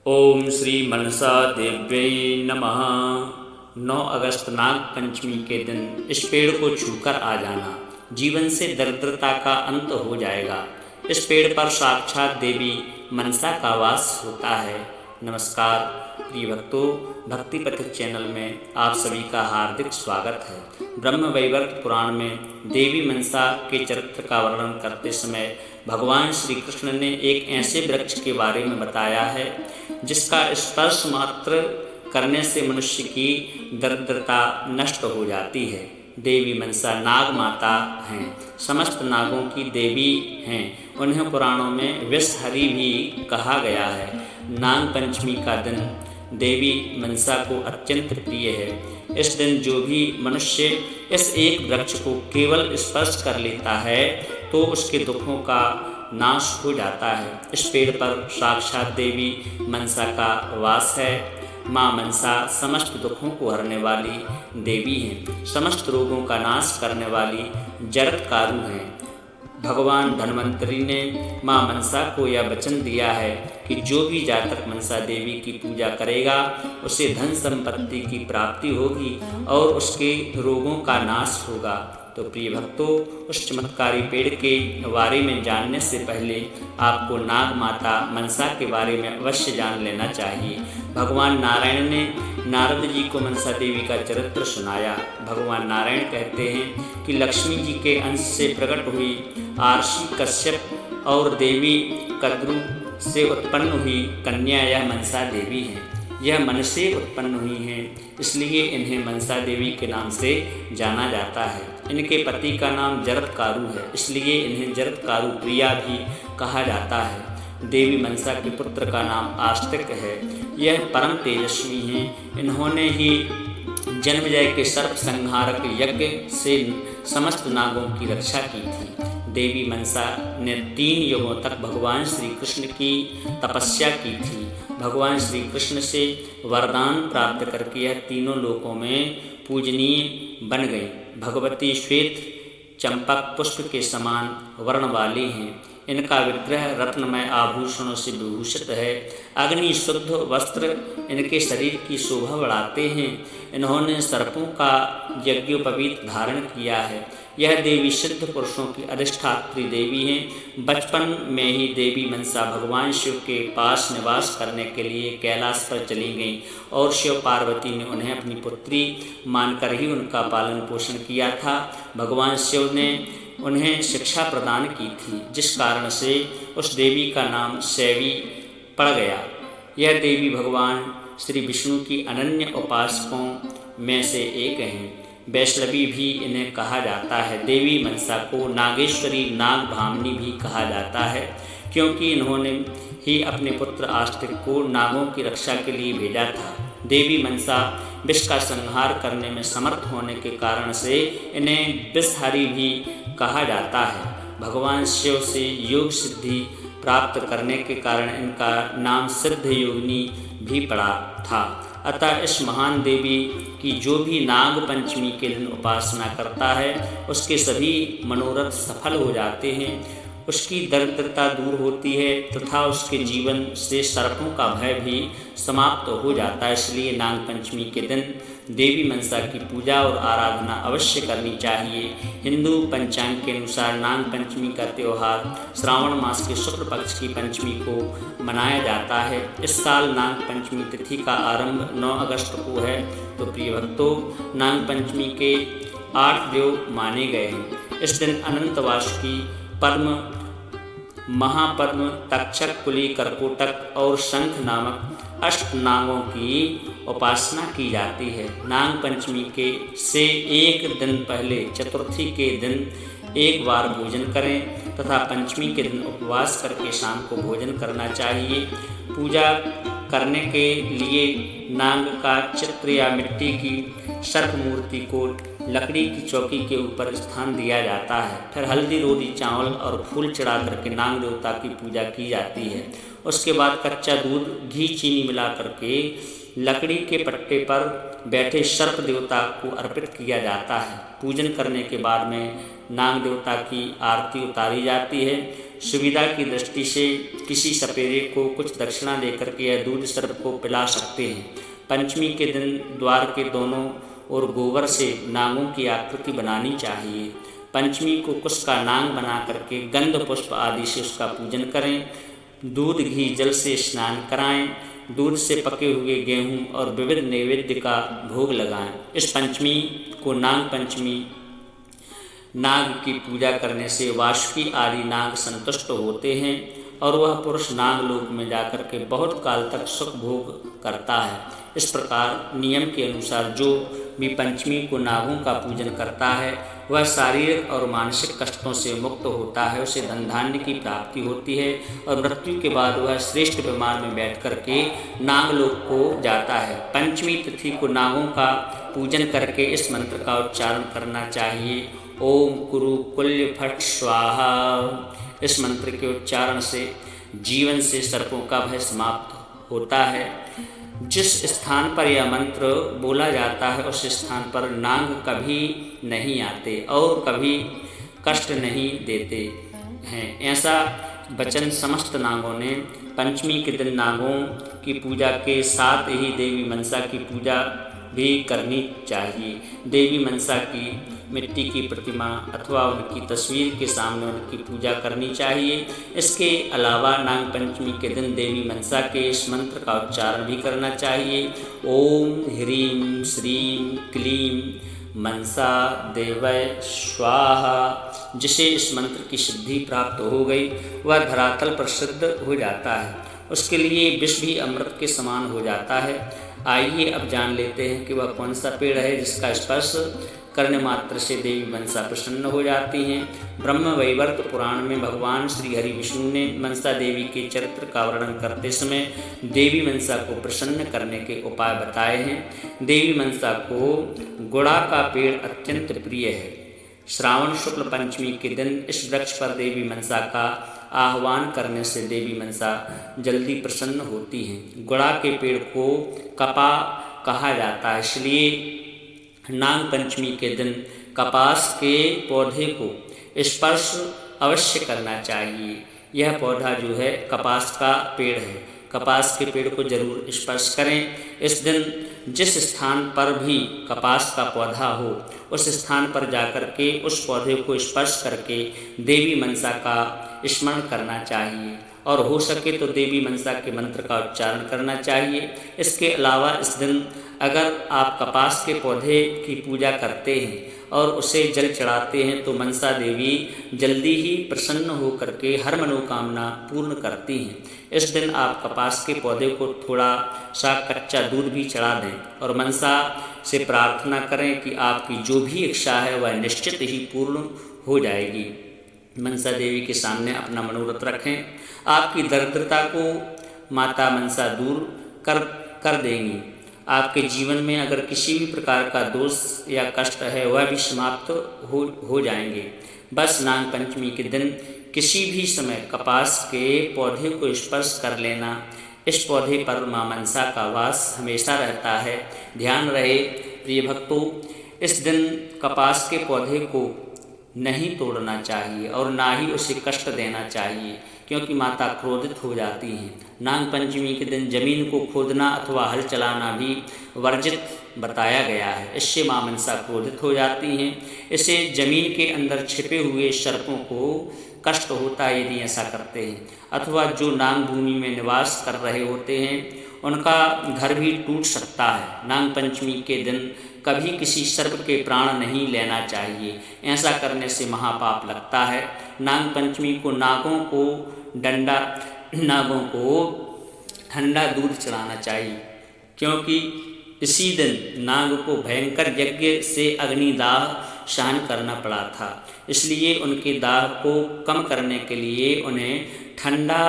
ओम श्री मनसा देव्यै नमः। 9 अगस्त नाग पंचमी के दिन इस पेड़ को छूकर आ जाना, जीवन से दरिद्रता का अंत हो जाएगा। इस पेड़ पर साक्षात देवी मनसा का वास होता है। नमस्कार प्रिय भक्तों, भक्ति पथिक चैनल में आप सभी का हार्दिक स्वागत है। ब्रह्म वैवर्त पुराण में देवी मनसा के चरित्र का वर्णन करते समय भगवान श्री कृष्ण ने एक ऐसे वृक्ष के बारे में बताया है जिसका स्पर्श मात्र करने से मनुष्य की दरिद्रता नष्ट हो जाती है। देवी मनसा नाग माता हैं, समस्त नागों की देवी हैं। उन्हें पुराणों में विषहरी भी कहा गया है। नाग पंचमी का दिन देवी मनसा को अत्यंत प्रिय है। इस दिन जो भी मनुष्य इस एक वृक्ष को केवल स्पर्श कर लेता है तो उसके दुखों का नाश हो जाता है। इस पेड़ पर साक्षात देवी मनसा का वास है। माँ मनसा समस्त दुखों को हरने वाली देवी हैं, समस्त रोगों का नाश करने वाली जरत्कारु हैं। भगवान धन्वंतरि ने माँ मनसा को यह वचन दिया है कि जो भी जातक मनसा देवी की पूजा करेगा उसे धन संपत्ति की प्राप्ति होगी और उसके रोगों का नाश होगा। तो प्रिय भक्तों, उस चमत्कारी पेड़ के बारे में जानने से पहले आपको नाग माता मनसा के बारे में अवश्य जान लेना चाहिए। भगवान नारायण ने नारद जी को मनसा देवी का चरित्र सुनाया। भगवान नारायण कहते हैं कि लक्ष्मी जी के अंश से प्रकट हुई आर्षि कश्यप और देवी कद्रु से उत्पन्न हुई कन्या यह मनसा देवी है। यह मन से उत्पन्न हुई हैं, इसलिए इन्हें मनसा देवी के नाम से जाना जाता है। इनके पति का नाम जरत्कारु है, इसलिए इन्हें जरत्कारु प्रिया भी कहा जाता है। देवी मनसा के पुत्र का नाम आस्तिक है। यह परम तेजस्वी हैं। इन्होंने ही जन्मजय के सर्प संहारक यज्ञ से समस्त नागों की रक्षा की थी। देवी मनसा ने 3 युगों तक भगवान श्री कृष्ण की तपस्या की थी। भगवान श्री कृष्ण से वरदान प्राप्त करके यह तीनों लोकों में पूजनीय बन गई। भगवती श्वेत चंपक पुष्प के समान वर्ण वाली हैं। इनका विग्रह रत्नमय आभूषणों से विभूषित है। अग्नि शुद्ध वस्त्र इनके शरीर की शोभा बढ़ाते हैं। इन्होंने सर्पों का यज्ञोपवीत धारण किया है। यह देवी सिद्ध पुरुषों की अधिष्ठात्री देवी हैं। बचपन में ही देवी मनसा भगवान शिव के पास निवास करने के लिए कैलाश पर चली गईं और शिव पार्वती ने उन्हें अपनी पुत्री मानकर ही उनका पालन पोषण किया था। भगवान शिव ने उन्हें शिक्षा प्रदान की थी, जिस कारण से उस देवी का नाम शैवी पड़ गया। यह देवी भगवान श्री विष्णु की अनन्य उपासकों में से एक हैं। वैष्णवी भी इन्हें कहा जाता है। देवी मनसा को नागेश्वरी नाग भामनी भी कहा जाता है, क्योंकि इन्होंने ही अपने पुत्र आस्तिक को नागों की रक्षा के लिए भेजा था। देवी मनसा विष का संहार करने में समर्थ होने के कारण से इन्हें विषहरी भी कहा जाता है। भगवान शिव से योग सिद्धि प्राप्त करने के कारण इनका नाम सिद्ध योगिनी भी पड़ा था। अतः इस महान देवी की जो भी नाग पंचमी के दिन उपासना करता है उसके सभी मनोरथ सफल हो जाते हैं। उसकी दरिद्रता दूर होती है तथा उसके जीवन से सर्पों का भय भी समाप्त हो जाता है। इसलिए नाग पंचमी के दिन देवी मनसा की पूजा और आराधना अवश्य करनी चाहिए। हिंदू पंचांग के अनुसार नाग पंचमी का त्यौहार श्रावण मास के शुक्ल पक्ष की पंचमी को मनाया जाता है। इस साल नाग पंचमी तिथि का आरंभ 9 अगस्त को है। तो प्रिय भक्तों, नाग पंचमी के 8 देव माने गए हैं। इस दिन अनंत वासुकी, पद्म, महापद्म, तक्षक, कुली, कर्कोटक और शंख नामक 8 नागों की उपासना की जाती है। नाग पंचमी के से एक दिन पहले चतुर्थी के दिन एक बार भोजन करें तथा पंचमी के दिन उपवास करके शाम को भोजन करना चाहिए। पूजा करने के लिए नाग का चित्र या मिट्टी की सर्प मूर्ति को लकड़ी की चौकी के ऊपर स्थान दिया जाता है। फिर हल्दी, रोटी, चावल और फूल चढ़ा करके नाग देवता की पूजा की जाती है। उसके बाद कच्चा दूध, घी, चीनी मिला करके लकड़ी के पट्टे पर बैठे सर्प देवता को अर्पित किया जाता है। पूजन करने के बाद में नाग देवता की आरती उतारी जाती है। सुविधा की दृष्टि से किसी सपेरे को कुछ दक्षिणा देकर के यह दूध सर्प को पिला सकते हैं। पंचमी के दिन द्वार के दोनों ओर गोबर से नागों की आकृति बनानी चाहिए। पंचमी को कुश का नाग बना करके गंध पुष्प आदि से उसका पूजन करें। दूध घी जल से स्नान कराएं। दूध से पके हुए गेहूं और विविध नैवेद्य का भोग लगाएं। इस पंचमी को नाग पंचमी, नाग की पूजा करने से वासुकी आदि नाग संतुष्ट होते हैं और वह पुरुष नागलोक में जाकर के बहुत काल तक सुख भोग करता है। इस प्रकार नियम के अनुसार जो भी पंचमी को नागों का पूजन करता है वह शारीरिक और मानसिक कष्टों से मुक्त होता है, उसे धन धान्य की प्राप्ति होती है और मृत्यु के बाद वह श्रेष्ठ विमान में बैठ कर के नागलोक को जाता है। पंचमी तिथि को नागों का पूजन करके इस मंत्र का उच्चारण करना चाहिए। ओम कुरु कुल्य फट स्वाहा। इस मंत्र के उच्चारण से जीवन से सर्पों का भय समाप्त होता है। जिस स्थान पर यह मंत्र बोला जाता है उस स्थान पर नाग कभी नहीं आते और कभी कष्ट नहीं देते हैं, ऐसा वचन समस्त नागों ने पंचमी के दिन नागों की पूजा के साथ ही देवी मनसा की पूजा भी करनी चाहिए। देवी मनसा की मिट्टी की प्रतिमा अथवा उनकी तस्वीर के सामने उनकी पूजा करनी चाहिए। इसके अलावा नाग पंचमी के दिन देवी मनसा के इस मंत्र का उच्चारण भी करना चाहिए। ओम ह्रीं श्रीं क्लीं मनसा देवय स्वाहा। जिसे इस मंत्र की सिद्धि प्राप्त हो गई वह धरातल पर सिद्ध हो जाता है, उसके लिए विष भी अमृत के समान हो जाता है। आइए अब जान लेते हैं कि वह कौन सा पेड़ है जिसका स्पर्श करने मात्र से देवी मनसा प्रसन्न हो जाती हैं। ब्रह्म वैवर्त पुराण में भगवान श्री हरि विष्णु ने मनसा देवी के चरित्र का वर्णन करते समय देवी मनसा को प्रसन्न करने के उपाय बताए हैं। देवी मनसा को गुड़ा का पेड़ अत्यंत प्रिय है। श्रावण शुक्ल पंचमी के दिन इस वृक्ष पर देवी मनसा का आह्वान करने से देवी मनसा जल्दी प्रसन्न होती हैं। गुड़ा के पेड़ को कपा कहा जाता है, इसलिए नाग पंचमी के दिन कपास के पौधे को स्पर्श अवश्य करना चाहिए। यह पौधा जो है कपास का पेड़ है, कपास के पेड़ को जरूर स्पर्श करें। इस दिन जिस स्थान पर भी कपास का पौधा हो उस स्थान पर जाकर के उस पौधे को स्पर्श करके देवी मनसा का स्मरण करना चाहिए और हो सके तो देवी मनसा के मंत्र का उच्चारण करना चाहिए। इसके अलावा इस दिन अगर आप कपास के पौधे की पूजा करते हैं और उसे जल चढ़ाते हैं तो मनसा देवी जल्दी ही प्रसन्न हो करके हर मनोकामना पूर्ण करती हैं। इस दिन आप कपास के पौधे को थोड़ा सा कच्चा दूध भी चढ़ा दें और मनसा से प्रार्थना करें कि आपकी जो भी इच्छा है वह निश्चित ही पूर्ण हो जाएगी। मनसा देवी के सामने अपना मनोरथ रखें, आपकी दरिद्रता को माता मनसा दूर कर देंगी। आपके जीवन में अगर किसी भी प्रकार का दोष या कष्ट है वह भी समाप्त हो जाएंगे। बस नाग पंचमी के दिन किसी भी समय कपास के पौधे को स्पर्श कर लेना। इस पौधे पर मां मनसा का वास हमेशा रहता है। ध्यान रहे प्रिय भक्तों, इस दिन कपास के पौधे को नहीं तोड़ना चाहिए और ना ही उसे कष्ट देना चाहिए, क्योंकि माता क्रोधित हो जाती हैं। नाग पंचमी के दिन जमीन को खोदना अथवा हल चलाना भी वर्जित बताया गया है, इससे मां मनसा क्रोधित हो जाती हैं। इसे जमीन के अंदर छिपे हुए सर्पों को कष्ट होता है यदि ऐसा करते हैं, अथवा जो नाग भूमि में निवास कर रहे होते हैं उनका घर भी टूट सकता है। नाग पंचमी के दिन कभी किसी सर्प के प्राण नहीं लेना चाहिए, ऐसा करने से महापाप लगता है। नाग पंचमी को नागों को ठंडा दूध चढ़ाना चाहिए, क्योंकि इसी दिन नाग को भयंकर यज्ञ से अग्निदाह सहन करना पड़ा था। इसलिए उनके दाह को कम करने के लिए उन्हें ठंडा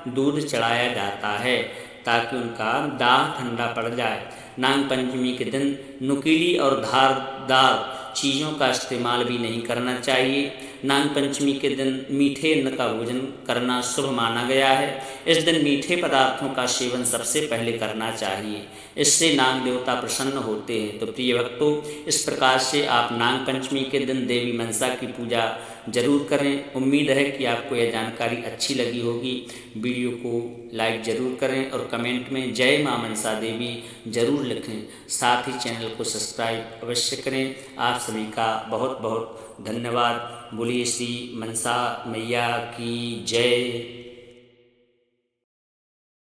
दूध चढ़ाया जाता है ताकि उनका दाह ठंडा पड़ जाए। नाग पंचमी के दिन नुकीली और धारदार चीज़ों का इस्तेमाल भी नहीं करना चाहिए। नाग पंचमी के दिन मीठे अन्न का भोजन करना शुभ माना गया है। इस दिन मीठे पदार्थों का सेवन सबसे पहले करना चाहिए, इससे नाग देवता प्रसन्न होते हैं। तो प्रिय भक्तों, इस प्रकार से आप नाग पंचमी के दिन देवी मनसा की पूजा ज़रूर करें। उम्मीद है कि आपको यह जानकारी अच्छी लगी होगी। वीडियो को लाइक ज़रूर करें और कमेंट में जय मां मनसा देवी ज़रूर लिखें। साथ ही चैनल को सब्सक्राइब अवश्य करें। आप सभी का बहुत बहुत धन्यवाद। बोलिए श्री मनसा मैया की जय।